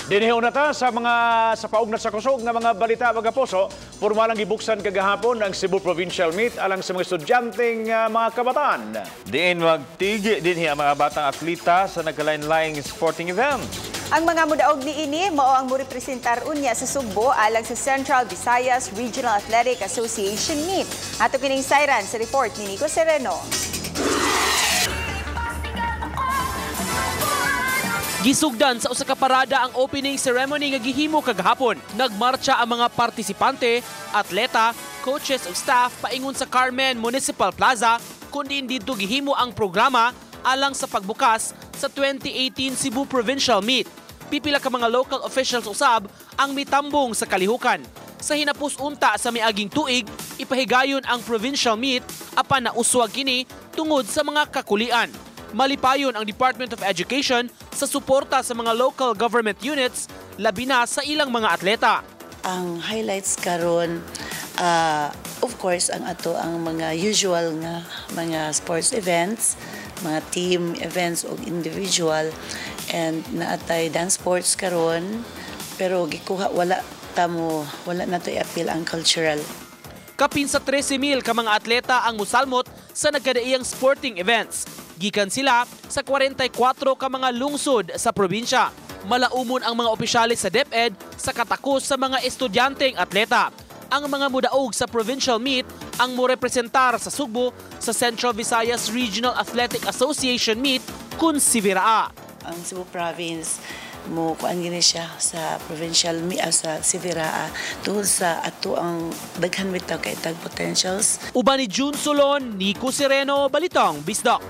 Dinihon na ta sa paugnat sa kusog nga mga balita mga puso, pormalang gibuksan kagahapon ang Cebu Provincial Meet alang sa mga estudyanteng mga kabataan. Diin magtigi din ang mga batang atleta sa nagkalain-laing sporting event. Ang mga mudaog ni ini mao ang murepresentar unya sa Sugbo alang sa Central Visayas Regional Athletic Association Meet. Ato kining sayran sa report ni Nico Sereno. Gisugdan sa usa ka parada ang opening ceremony nga gihimo kagahapon. Nagmarcha ang mga partisipante, atleta, coaches ug staff paingon sa Carmen Municipal Plaza kundi dito gihimo ang programa alang sa pagbukas sa 2018 Cebu Provincial Meet. Pipila ka mga local officials usab ang mitambong sa kalihukan. Sa hinapos unta sa miaging tuig, ipahigayon ang provincial meet apan na uswag kini tungod sa mga kakulian. Malipayon ang Department of Education sa suporta sa mga local government units, labi na sa ilang mga atleta. Ang highlights karon, of course, ang mga usual nga mga sports events, mga team events o individual, and naatay dance sports karon, pero gikuha wala na to i-appeal ang cultural. Kapin sa 13,000 ka mga atleta ang musalmot sa nagkadaiyang sporting events. Gikan sila sa 44 ka mga lungsod sa probinsya. Malaumon ang mga opisyalis sa DepEd sa katakos sa mga estudyanteng atleta. Ang mga mudaog sa provincial meet ang murepresentar sa Sugbo sa Central Visayas Regional Athletic Association Meet kun Siviraa. Ang Cebu Province mo kuan gini siya sa provincial sa Siviraa tungod sa ato ang daghan bitaw kay tag potentials. Uban ni June Solon, Nico Sereno, Balitang Bisdak.